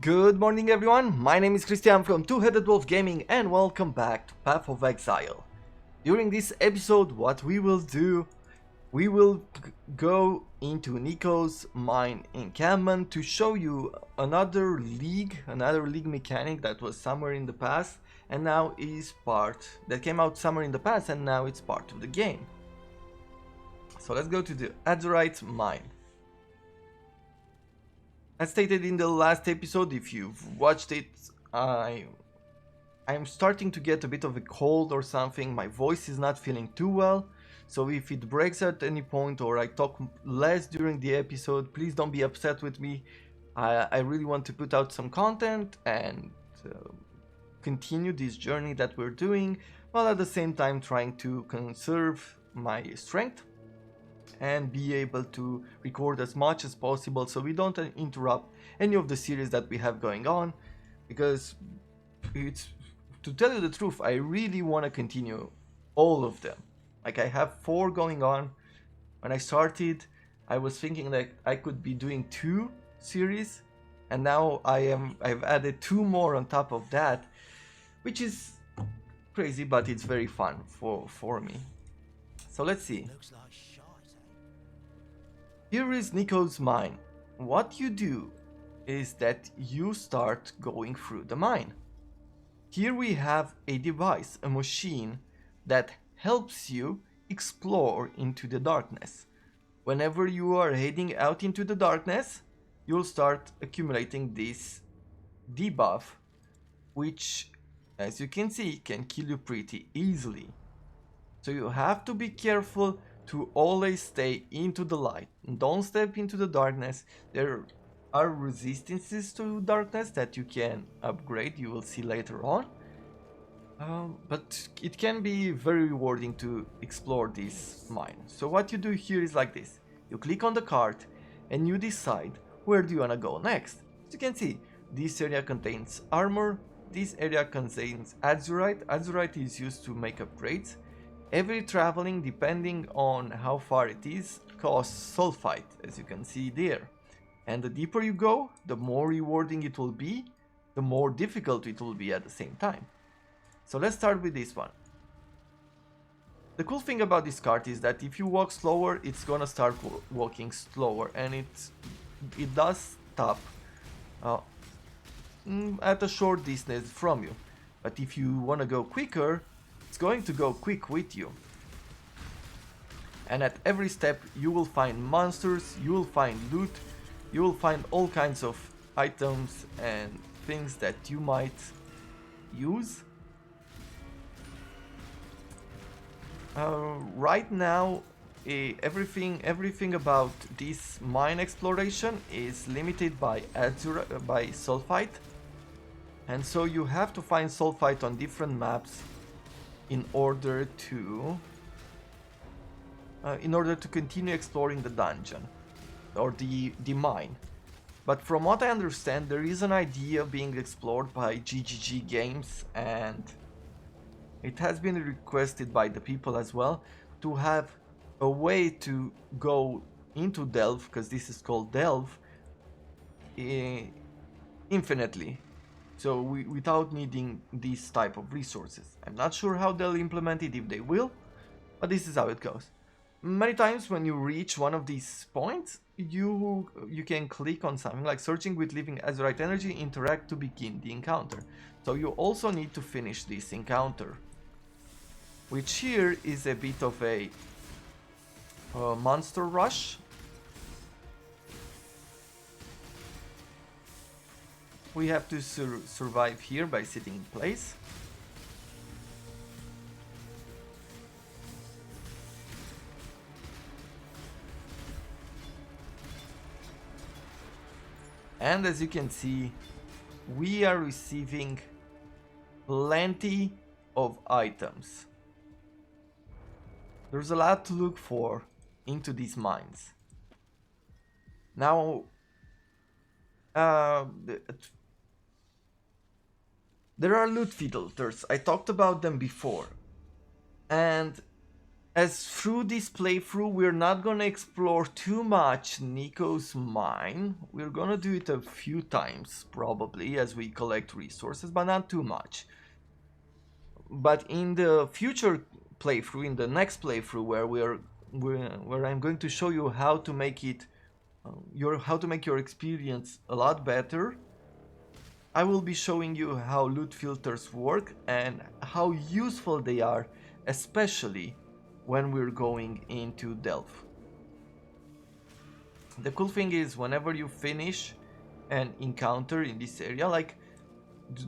Good morning everyone, my name is Christian from Two-Headed Wolf Gaming and welcome back to Path of Exile. During this episode what we will do, we will go into Nico's mine encampment to show you another league mechanic that was somewhere in the past and now is that came out somewhere in the past and now it's part of the game. So let's go to the Azurite mine. As stated in the last episode, if you've watched it, I'm starting to get a bit of a cold or something. My voice is not feeling too well. So if it breaks at any point or I talk less during the episode, please don't be upset with me. I really want to put out some content and continue this journey that we're doing, while at the same time trying to conserve my strength and be able to record as much as possible so we don't interrupt any of the series that we have going on, because to tell you the truth, I really want to continue all of them. Like, I have 4 going on. When I started, I was thinking that I could be doing 2 series, and now I've added 2 more on top of that, which is crazy, but it's very fun for me. So let's see. Here is Nico's mine. What you do is that you start going through the mine. Here we have a device, a machine that helps you explore into the darkness. Whenever you are heading out into the darkness, you'll start accumulating this debuff, which, as you can see, can kill you pretty easily. So you have to be careful to always stay into the light. Don't step into the darkness. There are resistances to darkness that you can upgrade, you will see later on. But it can be very rewarding to explore this mine. So what you do here is like this. You click on the card and you decide where do you want to go next. As you can see, this area contains armor, this area contains Azurite. Azurite is used to make upgrades. Every traveling, depending on how far it is, costs sulfite, as you can see there. And the deeper you go, the more rewarding it will be, the more difficult it will be at the same time. So let's start with this one. The cool thing about this card is that if you walk slower, it's gonna start walking slower, and it does stop at a short distance from you. But if you wanna go quicker, it's going to go quick with you. And at every step you will find monsters, you will find loot, you will find all kinds of items and things that you might use. Right now everything about this mine exploration is limited by sulfite, and so you have to find sulfite on different maps in order to continue exploring the dungeon or the mine. But from what I understand, there is an idea being explored by GGG Games, and it has been requested by the people as well, to have a way to go into Delve, because this is called Delve, infinitely. So without needing these type of resources. I'm not sure how they'll implement it, if they will, but this is how it goes. Many times when you reach one of these points, you can click on something like searching with living Azurite energy, interact to begin the encounter. So you also need to finish this encounter, which here is a bit of a monster rush. We have to survive here by sitting in place. And as you can see, we are receiving plenty of items. There's a lot to look for into these mines. Now, there are loot filters. I talked about them before, and As through this playthrough, we're not gonna explore too much Nico's mine. We're gonna do it a few times, probably, as we collect resources, but not too much. But in the future playthrough, in the next playthrough, where I'm going to show you how to make it, how to make your experience a lot better, I will be showing you how loot filters work and how useful they are, especially when we're going into Delph. The cool thing is, whenever you finish an encounter in this area, like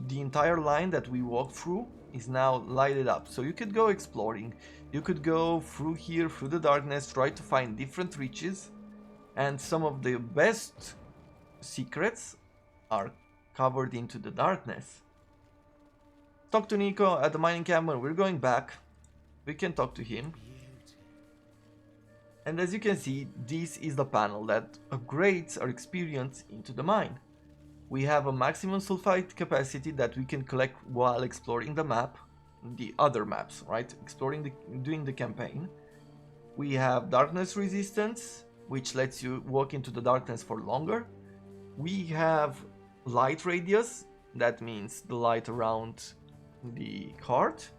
the entire line that we walked through is now lighted up, so you could go exploring, you could go through here, through the darkness, try to find different riches, and some of the best secrets are covered into the darkness. Talk to Nico at the mining camp. When we're going back, we can talk to him. And as you can see, this is the panel that upgrades our experience into the mine. We have a maximum sulfite capacity that we can collect while exploring the map, the other maps, right? Doing the campaign. We have darkness resistance, which lets you walk into the darkness for longer. We have light radius, that means the light around the cart.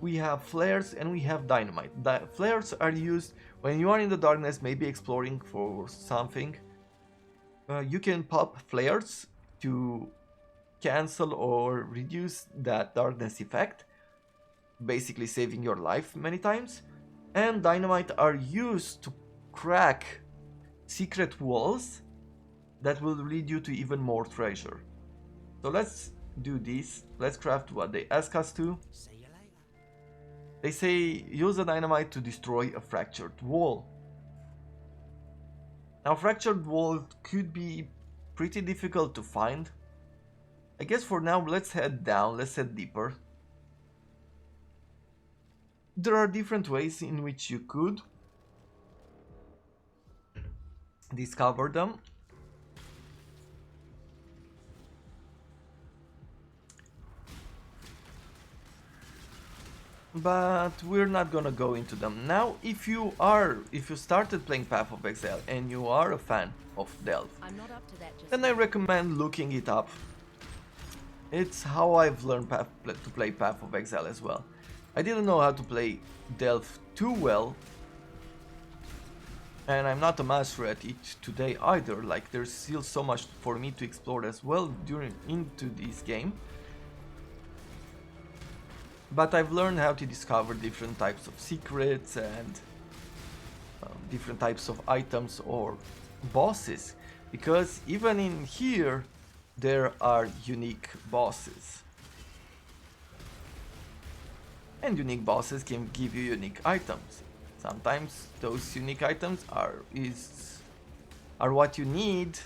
We have flares and we have dynamite. Flares are used when you are in the darkness, maybe exploring for something. You can pop flares to cancel or reduce that darkness effect, basically saving your life many times. And dynamite are used to crack secret walls that will lead you to even more treasure. So let's do this. Let's craft what they ask us to. They say use a dynamite to destroy a fractured wall. Now, fractured wall could be pretty difficult to find. I guess for now, let's head down, let's head deeper. There are different ways in which you could discover them. But we're not gonna go into them now. If you started playing Path of Exile and you are a fan of Delph, then I recommend looking it up. It's how I've learned to play Path of Exile as well. I didn't know how to play Delph too well, and I'm not a master at it today either. Like, there's still so much for me to explore as well into this game. But I've learned how to discover different types of secrets and different types of items or bosses, because even in here there are unique bosses. And unique bosses can give you unique items. Sometimes those unique items are what you need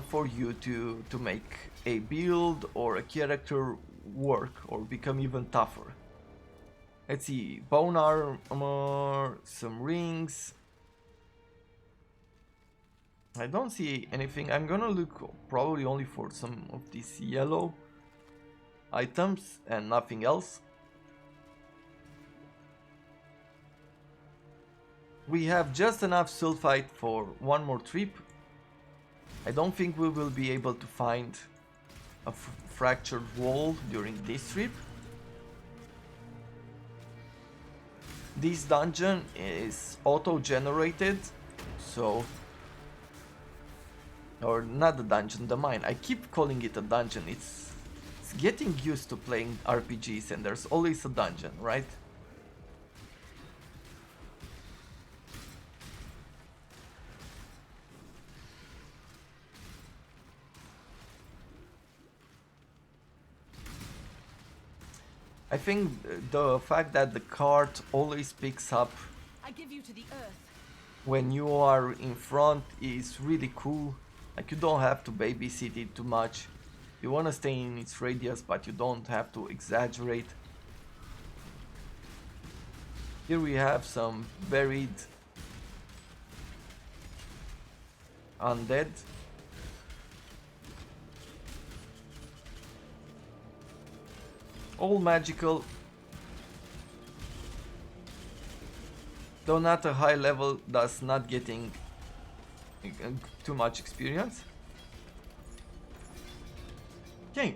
for you to make a build or a character work or become even tougher. Let's see, bone armor, some rings. I don't see anything. I'm gonna look probably only for some of these yellow items and nothing else. We have just enough sulfite for one more trip. I don't think we will be able to find a fractured wall during this trip. This dungeon is auto-generated, so... or not the dungeon, the mine. I keep calling it a dungeon. It's getting used to playing RPGs and there's always a dungeon, right? I think the fact that the cart always picks up when you are in front is really cool. Like, you don't have to babysit it too much. You want to stay in its radius, but you don't have to exaggerate. Here we have some buried undead. All magical. Though not a high level, thus not getting too much experience. Okay.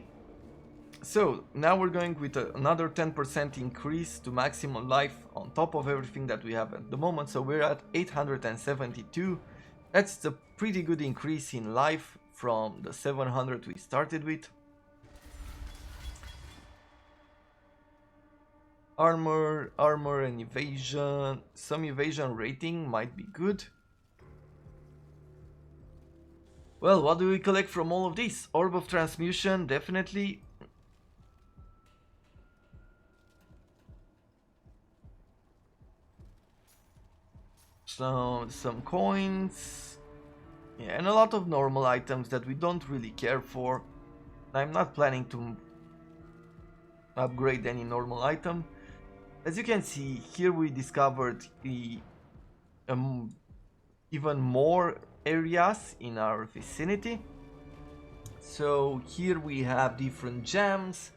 So now we're going with another 10% increase to maximum life on top of everything that we have at the moment. So we're at 872. That's a pretty good increase in life from the 700 we started with. Armor and evasion. Some evasion rating might be good. Well, what do we collect from all of this? Orb of Transmutation, definitely. Some coins. Yeah, and a lot of normal items that we don't really care for. I'm not planning to upgrade any normal item. As you can see, here we discovered the even more areas in our vicinity. So here we have different gems,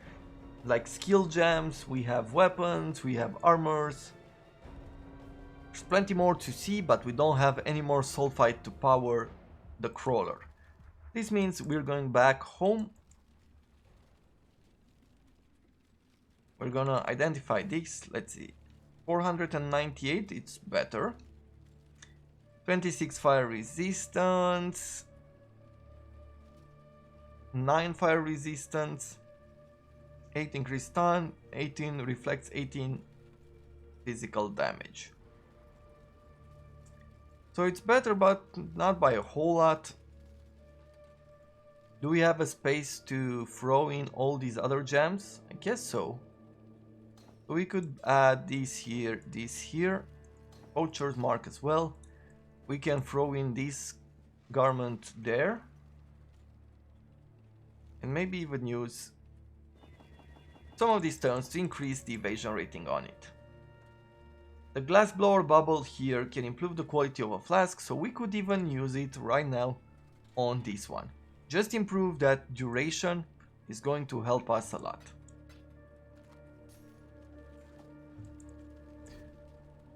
like skill gems, we have weapons, we have armors. There's plenty more to see, but we don't have any more sulfite to power the crawler. This means we're going back home. We're gonna identify this. Let's see. 498, it's better. 26 fire resistance. 9 fire resistance. 8 increased stun. 18 reflects 18 physical damage. So it's better, but not by a whole lot. Do we have a space to throw in all these other gems? I guess so. We could add this here. Poacher's mark as well. We can throw in this garment there. And maybe even use some of these stones to increase the evasion rating on it. The glassblower bubble here can improve the quality of a flask, so we could even use it right now on this one. Just improve that duration is going to help us a lot.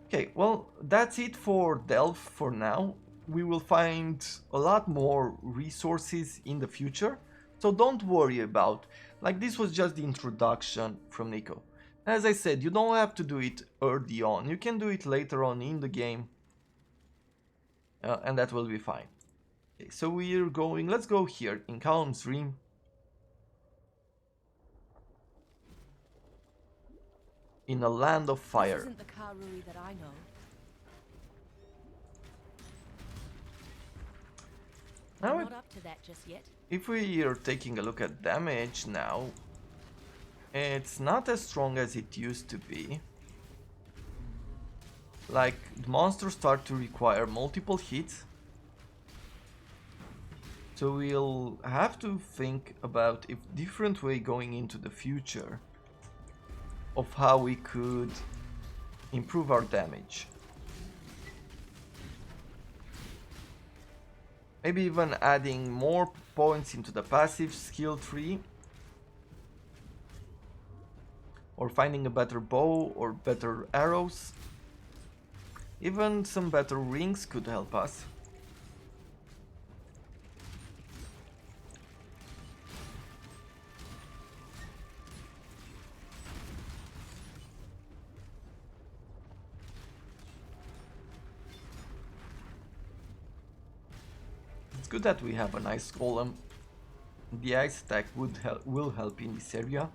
Okay, well, that's it for Delve for now. We will find a lot more resources in the future, so don't worry about, like, this was just the introduction from Nico. As I said, you don't have to do it early on, you can do it later on in the game, and that will be fine. Okay, so we're going, let's go here in Callum's Dream. In a land of fire. This isn't the Karui that I know. Now I'm not up to that just yet. If we are taking a look at damage now, it's not as strong as it used to be. Like, monsters start to require multiple hits. So we'll have to think about a different way going into the future of how we could improve our damage. Maybe even adding more points into the passive skill tree, or finding a better bow or better arrows. Even some better rings could help us. It's good that we have a nice golem. The ice attack will help in this area.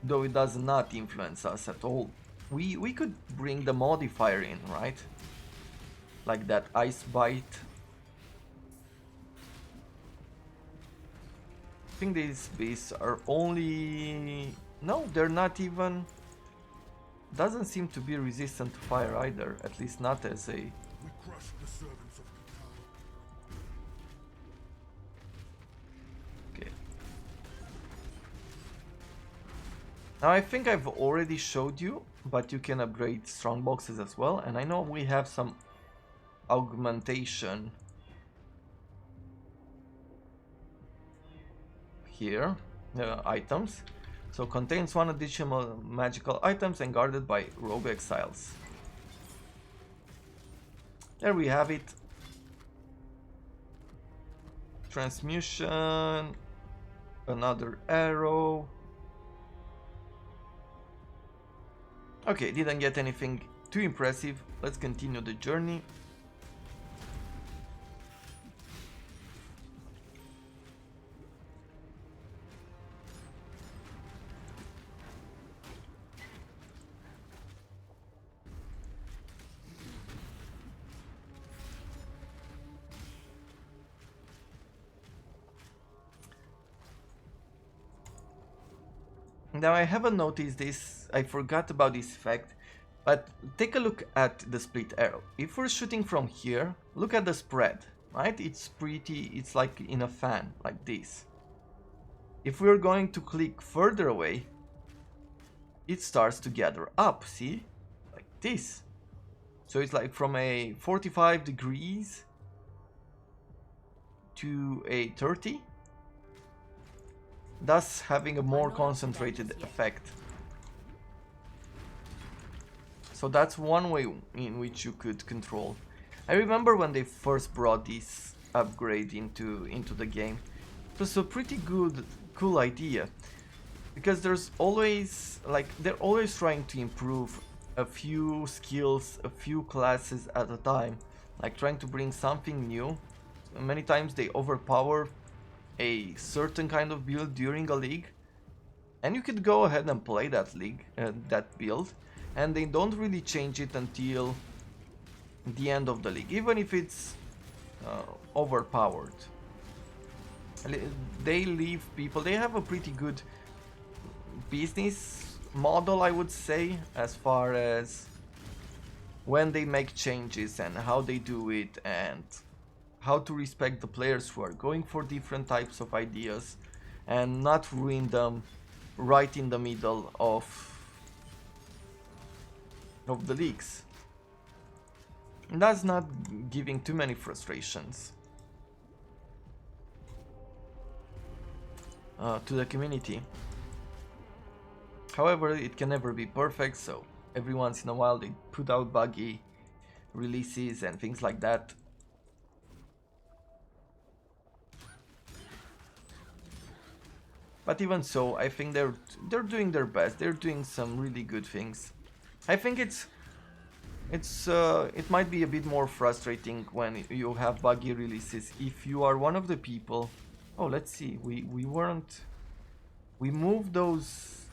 Though it does not influence us at all. We could bring the modifier in, right? Like that ice bite. I think these beasts are only... No, they're not even... Doesn't seem to be resistant to fire either, at least not as a... We crush the servants of Cthulhu. Okay. Now I think I've already showed you, but you can upgrade strong boxes as well, and I know we have some augmentation here. items. So contains one additional magical items and guarded by rogue exiles. There we have it. Transmutation. Another arrow. Okay, didn't get anything too impressive. Let's continue the journey. Now I haven't noticed this, I forgot about this fact, but take a look at the split arrow. If we're shooting from here, look at the spread, right? It's like in a fan, like this. If we're going to click further away, it starts to gather up, see? Like this. So it's like from a 45 degrees to a 30. Thus having a more concentrated effect. So that's one way in which you could control. I remember when they first brought this upgrade into the game. It was a pretty cool idea. Because there's always, like, they're always trying to improve a few skills, a few classes at a time. Like trying to bring something new. Many times they overpower a certain kind of build during a league, and you could go ahead and play that that build, and they don't really change it until the end of the league, even if it's overpowered. They leave people, they have a pretty good business model, I would say, as far as when they make changes and how they do it, and how to respect the players who are going for different types of ideas and not ruin them right in the middle of the leagues. And that's not giving too many frustrations to the community. However, it can never be perfect, so every once in a while they put out buggy releases and things like that. But even so, I think they're doing their best. They're doing some really good things. I think it might be a bit more frustrating when you have buggy releases if you are one of the people. Oh, let's see. We moved those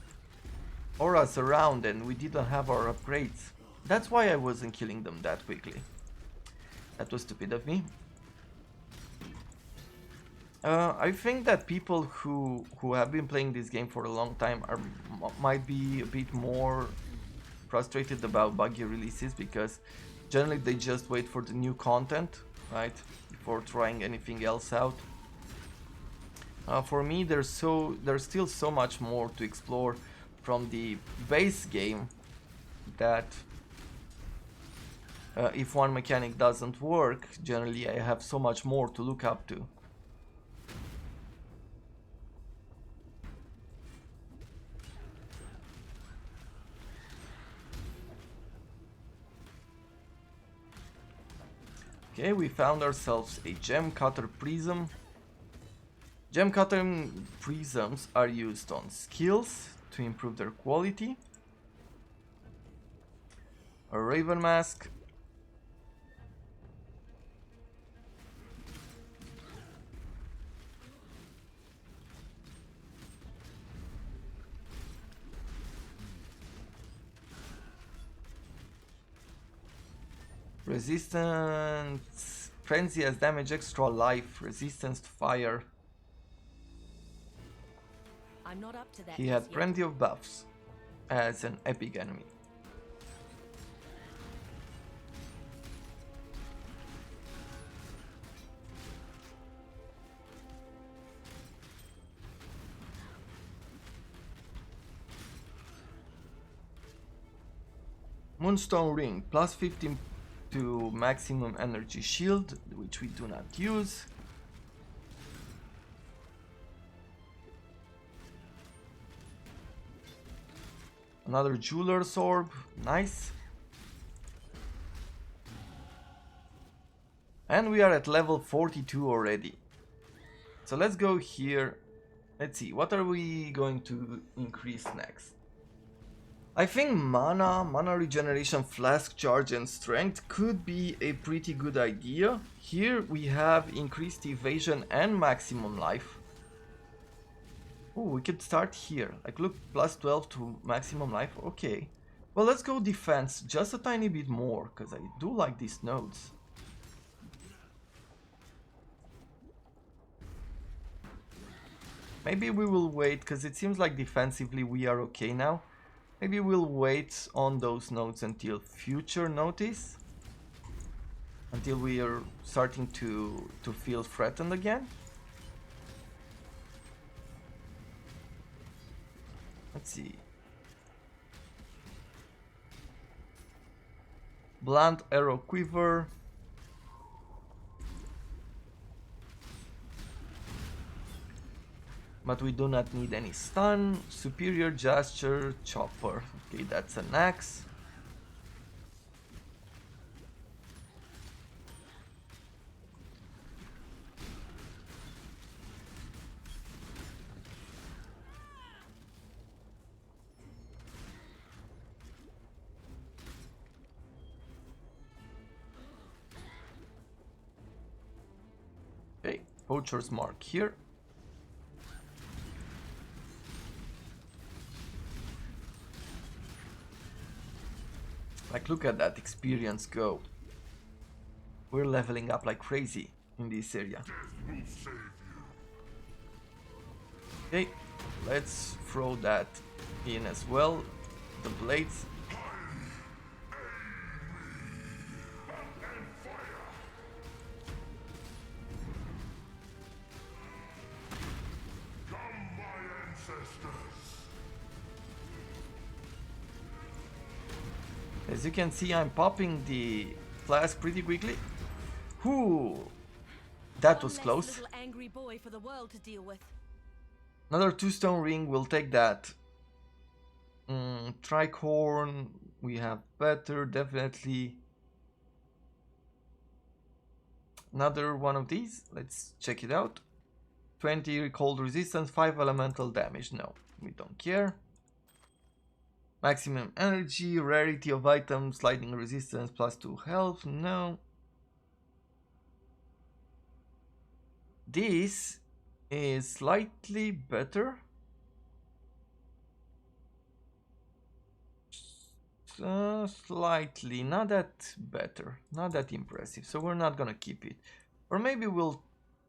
auras around and we didn't have our upgrades. That's why I wasn't killing them that quickly. That was stupid of me. I think that people who have been playing this game for a long time might be a bit more frustrated about buggy releases, because generally they just wait for the new content, right, before trying anything else out. For me, there's still so much more to explore from the base game that if one mechanic doesn't work, generally I have so much more to look up to. Okay, we found ourselves a gem cutter prism. Gem cutter prisms are used on skills to improve their quality. A raven mask. Resistance, frenzy as damage, extra life, resistance to fire. I'm not up to that. He had plenty of buffs as an epic enemy. Moonstone ring, plus 15 to maximum energy shield, which we do not use. Another jeweler's orb, nice. And we are at level 42 already. So let's go here. Let's see, what are we going to increase next? I think mana regeneration, flask charge and strength could be a pretty good idea. Here we have increased evasion and maximum life. Oh, we could start here. Like look, plus 12 to maximum life, okay. Well, let's go defense just a tiny bit more, because I do like these nodes. Maybe we will wait, because it seems like defensively we are okay now. Maybe we'll wait on those nodes until future notice. Until we are starting to feel threatened again. Let's see. Blunt arrow quiver. But we do not need any stun. Superior gesture chopper. Okay, that's an axe. Okay, poacher's mark here. Like, look at that experience go. We're leveling up like crazy in this area. Okay, let's throw that in as well. The blades. As you can see, I'm popping the flask pretty quickly. Whoo! That was close. Little angry boy for the world to deal with. Another 2-stone ring, we'll take that. Tricorn, we have better, definitely. Another one of these, let's check it out. 20 cold resistance, 5 elemental damage. No, we don't care. Maximum energy, rarity of items, lightning resistance, plus 2 health. No. This is slightly better. Slightly, not that better, not that impressive. So we're not gonna keep it. Or maybe we'll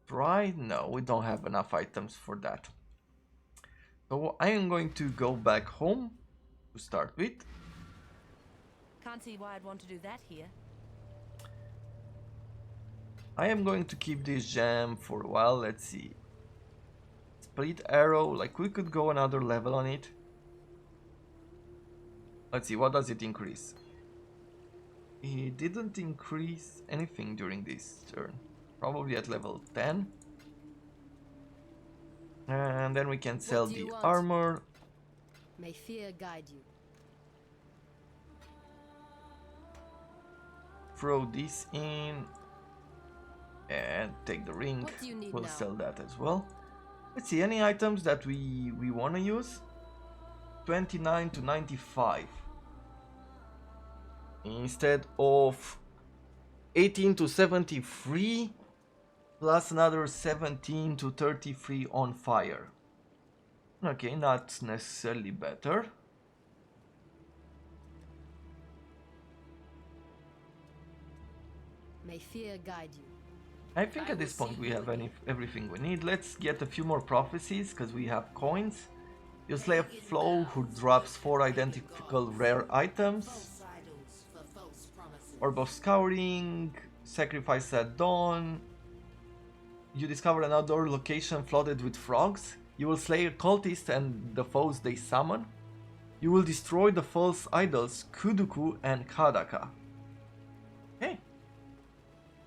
try. No, we don't have enough items for that. So I am going to go back home to start with. Can't see why I'd want to do that here. I am going to keep this gem for a while. Let's see. Split arrow, like we could go another level on it. Let's see, what does it increase? It didn't increase anything during this turn. Probably at level 10. And then we can sell the armor. May fear guide you. Throw this in. And take the ring. We'll now? sell that as well. Let's see, any items that we want to use? 29 to 95. Instead of 18 to 73. Plus another 17 to 33 on fire. Okay, not necessarily better. May fear guide you. I think at this point we have everything we need. Let's get a few more prophecies, because we have coins. You slay a flow who drops 4 identical rare items. Orb of Scouring, Sacrifice at Dawn. You discover another location flooded with frogs. You will slay a cultist and the foes they summon. You will destroy the false idols Kuduku and Kadaka. Hey.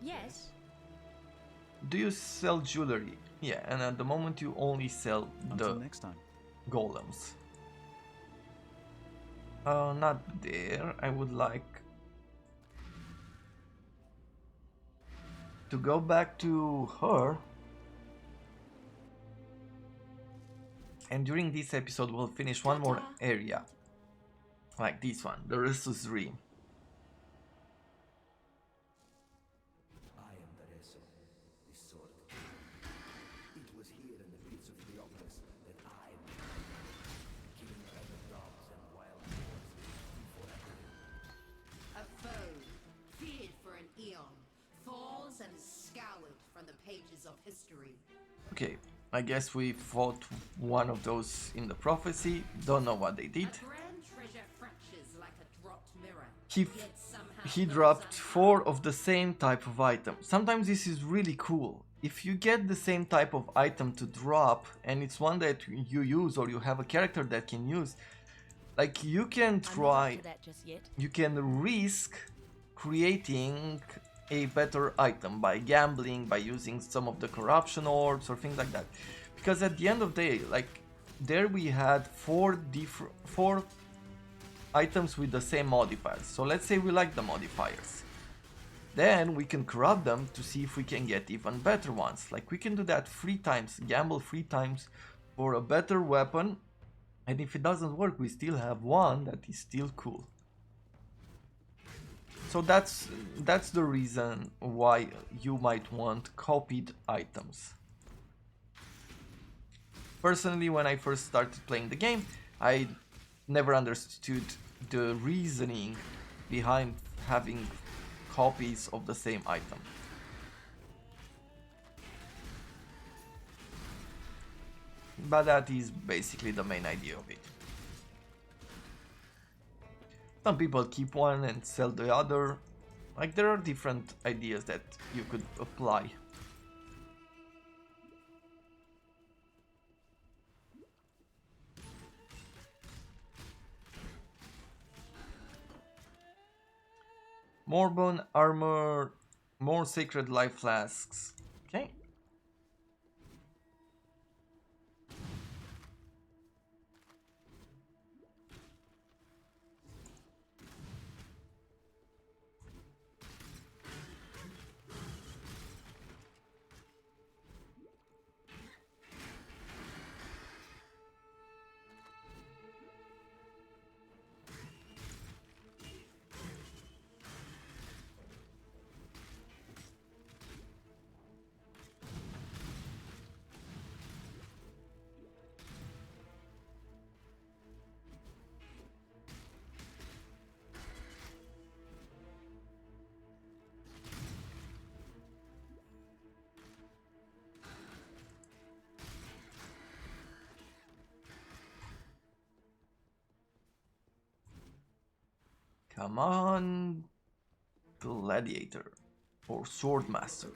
Yes. Do you sell jewelry? Yeah, and at the moment you only sell Until the next time. golems. Not there. I would like to go back to her. And during this episode, we'll finish one more area. Like this one, the Restless Dream. I am the Reso, the sword king. It was here in the pits of Theopolis that I began, killing other dogs and wild boars before I did. A foe, feared for an eon, falls and scoured from the pages of history. Okay, I guess we fought one of those in the prophecy. Don't know what they did. A grand treasure fractures like a dropped mirror. He Yet somehow he goes dropped unnoticed. 4 of the same type of item. Sometimes this is really cool. If you get the same type of item to drop and it's one that you use or you have a character that can use, like you can I'm not up try, to that just yet. you can risk creating a better item by gambling, by using some of the corruption orbs or things like that. Because at the end of the day, like there we had 4 items with the same modifiers. So let's say we like the modifiers. Then we can corrupt them to see if we can get even better ones. Like we can do that 3 times, gamble 3 times for a better weapon. And if it doesn't work, we still have one that is still cool. So that's the reason why you might want copied items. Personally, when I first started playing the game, I never understood the reasoning behind having copies of the same item. But that is basically the main idea of it. Some people keep one and sell the other. Like there are different ideas that you could apply. More bone armor, more sacred life flasks. Okay. Come on, gladiator or swordmaster.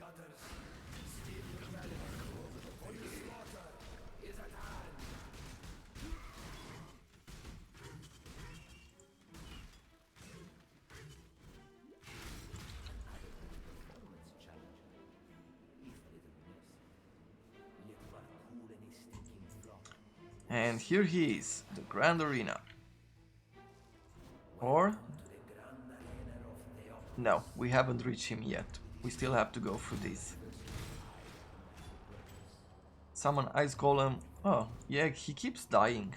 And here he is, the Grand Arena. Or... no, we haven't reached him yet. We still have to go through this. Summon Ice Golem. Oh, yeah, he keeps dying.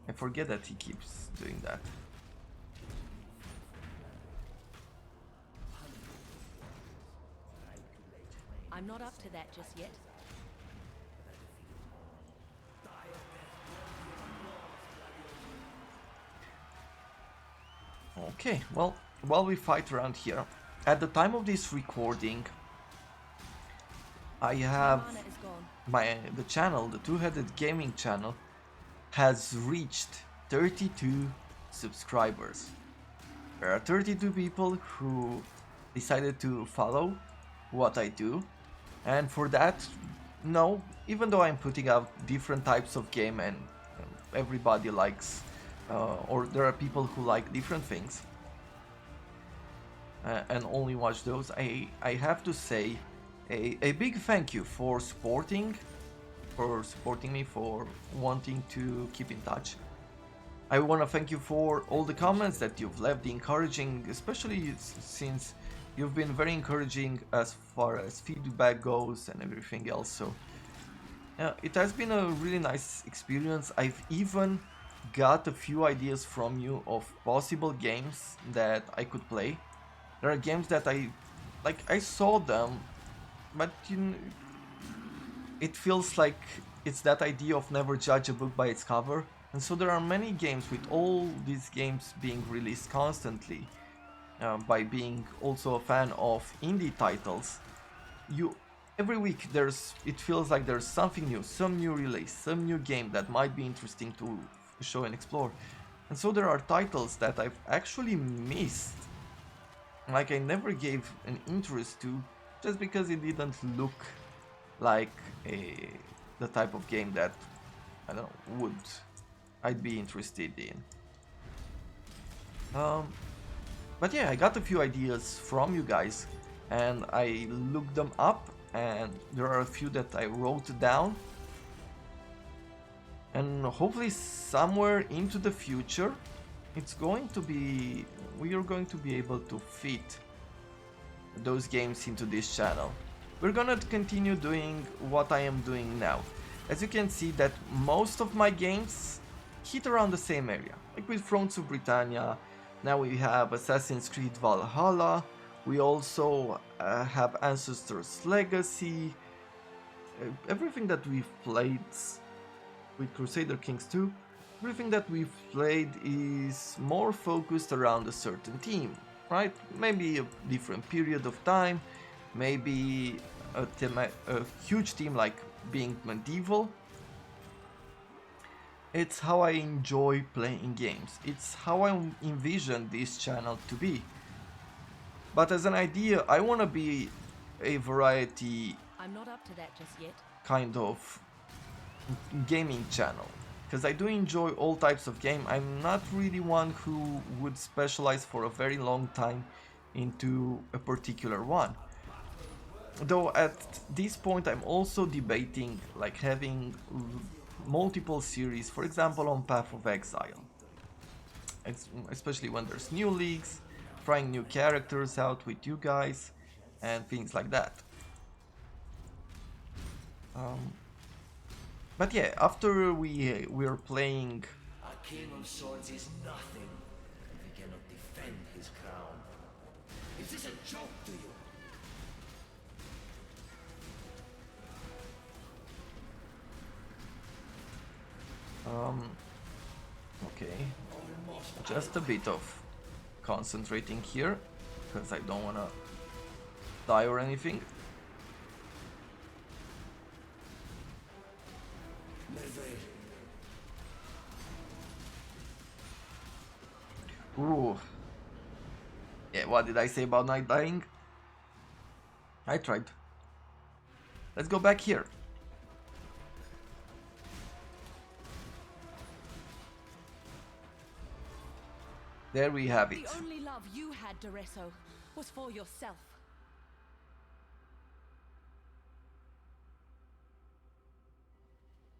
I forget that he keeps doing that. I'm not up to that just yet. Okay, well, while we fight around here, at the time of this recording, I have Mana is gone. the channel, the Two-Headed Gaming channel, has reached 32 subscribers. There are 32 people who decided to follow what I do, and for that, no, even though I'm putting out different types of game and everybody likes, or there are people who like different things, and only watch those, I have to say a big thank you for supporting me, for wanting to keep in touch. I want to thank you for all the comments that you've left, the encouraging, especially since you've been very encouraging as far as feedback goes and everything else. So it has been a really nice experience. I've even got a few ideas from you of possible games that I could play. There are games that I saw them, but it feels like it's that idea of never judge a book by its cover. And so there are many games, with all these games being released constantly, by being also a fan of indie titles, you every week it feels like there's something new, some new release, some new game that might be interesting to show and explore. And so there are titles that I've actually missed, like I never gave an interest to, just because it didn't look like the type of game that I don't know I'd be interested in. But yeah, I got a few ideas from you guys, and I looked them up, and there are a few that I wrote down. And hopefully somewhere into the future, we are going to be able to fit those games into this channel. We're gonna continue doing what I am doing now. As you can see, that most of my games hit around the same area. Like with Thrones of Britannia, now we have Assassin's Creed Valhalla, we also have Ancestors Legacy, everything that we've played with Crusader Kings 2, everything that we've played is more focused around a certain theme, right? Maybe a different period of time, maybe a huge theme like being medieval. It's how I enjoy playing games. It's how I envision this channel to be. But as an idea, I want to be a variety I'm not up to that just yet. kind of gaming channel, because I do enjoy all types of game. I'm not really one who would specialize for a very long time into a particular one. Though at this point I'm also debating like having multiple series, for example on Path of Exile, especially when there's new leagues, trying new characters out with you guys and things like that. But yeah, after we're playing. A king on swords is nothing if he cannot defend his crown. Is this a joke to you? Okay, just a bit of concentrating here, because I don't wanna die or anything. Ooh. Yeah, what did I say about not dying? I tried. Let's go back here. There we have it. The only love you had, Doreso, was for yourself.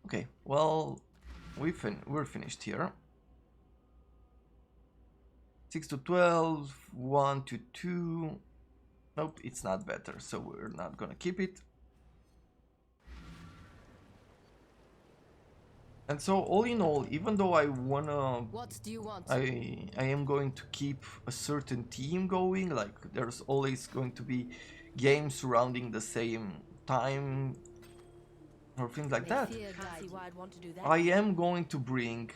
Okay, well, we're finished here. 6 to 12, 1 to 2. Nope, it's not better, so we're not gonna keep it. And so all in all, even though I wanna, What do you want? I am going to keep a certain theme going, like there's always going to be games surrounding the same time or things like that. Can't see why I'd want to do that. I am going to bring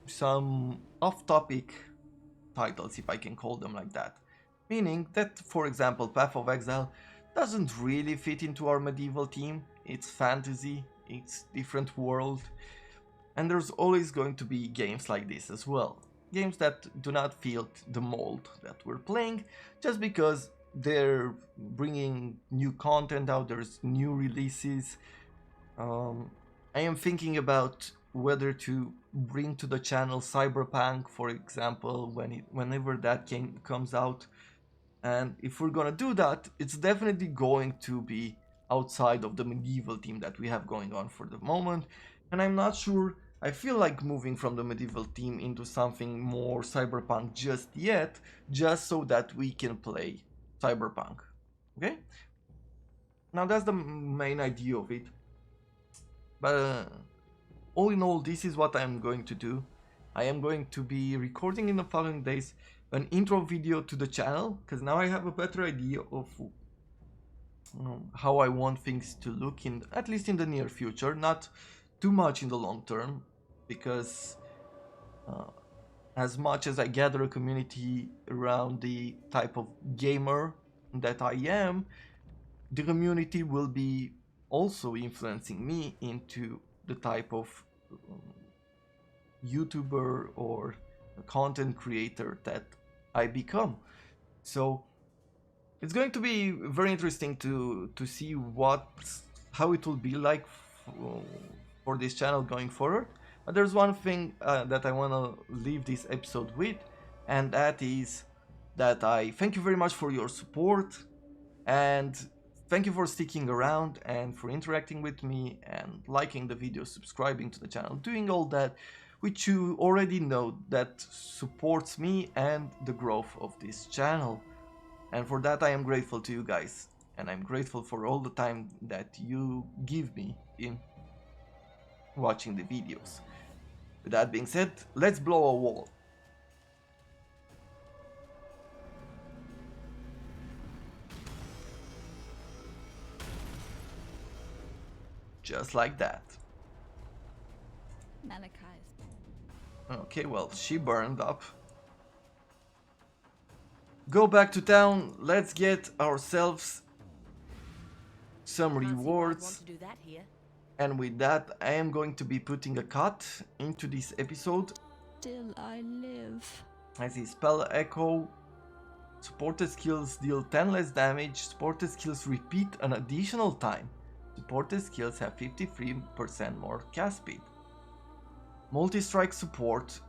some off-topic titles, if I can call them like that. Meaning that, for example, Path of Exile doesn't really fit into our medieval theme. It's fantasy, it's different world, and there's always going to be games like this as well. Games that do not fit the mold that we're playing, just because they're bringing new content out, there's new releases. I am thinking about whether to bring to the channel Cyberpunk, for example, whenever that game comes out. And if we're gonna do that, it's definitely going to be outside of the medieval theme that we have going on for the moment. And I'm not sure I feel like moving from the medieval theme into something more cyberpunk just yet, just so that we can play cyberpunk. Okay? Now that's the main idea of it. But all in all, this is what I'm going to do. I am going to be recording in the following days an intro video to the channel, because now I have a better idea of how I want things to look, in at least in the near future, not too much in the long term, because as much as I gather a community around the type of gamer that I am, the community will be also influencing me into the type of YouTuber or content creator that I become. So it's going to be very interesting to see how it will be like for this channel going forward. But there's one thing that I want to leave this episode with, and that is that I thank you very much for your support, and thank you for sticking around and for interacting with me and liking the video, subscribing to the channel, doing all that which you already know that supports me and the growth of this channel. And for that I am grateful to you guys, and I'm grateful for all the time that you give me in watching the videos. With that being said, let's blow a wall. Just like that. Malachi's. Okay, well, she burned up. Go back to town, let's get ourselves some Can't see why I'd want rewards. to do that here. And with that, I am going to be putting a cut into this episode. Still I live. I see spell echo. Supported skills deal 10 less damage. Supported skills repeat an additional time. Supported skills have 53% more cast speed. Multi-strike support.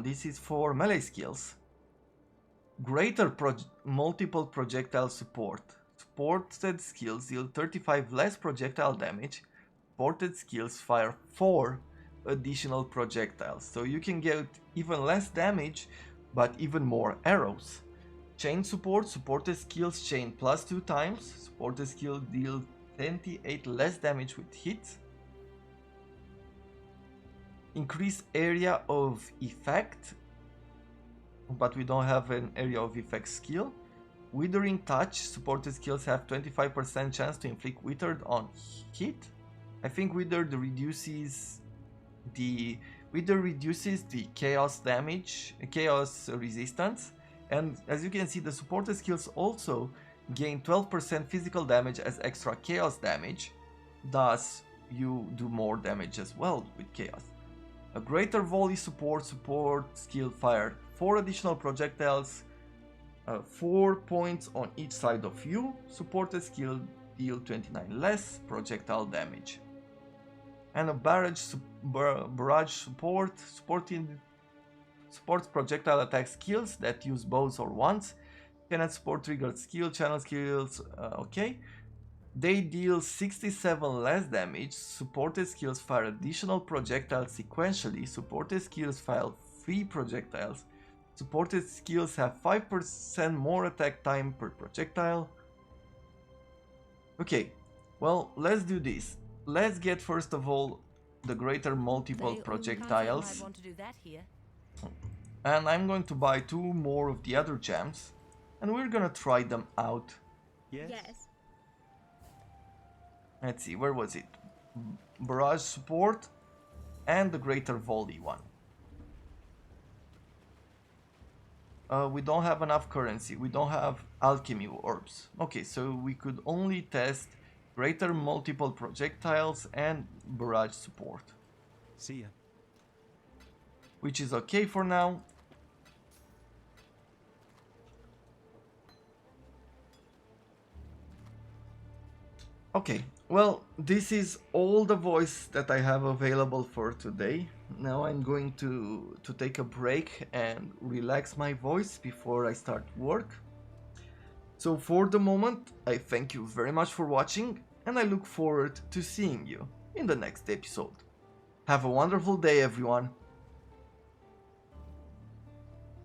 This is for melee skills. Greater multiple projectile support. Supported skills deal 35 less projectile damage. Supported skills fire 4 additional projectiles. So you can get even less damage, but even more arrows. Chain support. Supported skills chain plus 2 times. Supported skill deal 28 less damage with hits. Increase area of effect, but we don't have an area of effect skill. Withering touch. Supported skills have 25% chance to inflict withered on hit. I think withered reduces the chaos damage, chaos resistance, and as you can see, the supported skills also gain 12% physical damage as extra chaos damage. Thus, you do more damage as well with chaos. A greater volley support skill fire 4 additional projectiles, 4 points on each side of you. Supported skill deal 29 less projectile damage. And a barrage support supports projectile attack skills that use bows or wands. Cannot support triggered skill, channel skills, okay. They deal 67 less damage. Supported skills fire additional projectiles sequentially. Supported skills fire 3 projectiles. Supported skills have 5% more attack time per projectile. Okay, well, let's do this. Let's get first of all the greater multiple projectiles. Can't see why I'd want to do that here. And I'm going to buy 2 more of the other gems, and we're gonna try them out. Yes. Let's see, where was it? Barrage support and the greater volley one. We don't have enough currency, we don't have alchemy orbs. Okay, so we could only test greater multiple projectiles and barrage support. See ya. Which is okay for now. Okay, well, this is all the voice that I have available for today. Now I'm going to take a break and relax my voice before I start work. So for the moment, I thank you very much for watching, and I look forward to seeing you in the next episode. Have a wonderful day, everyone.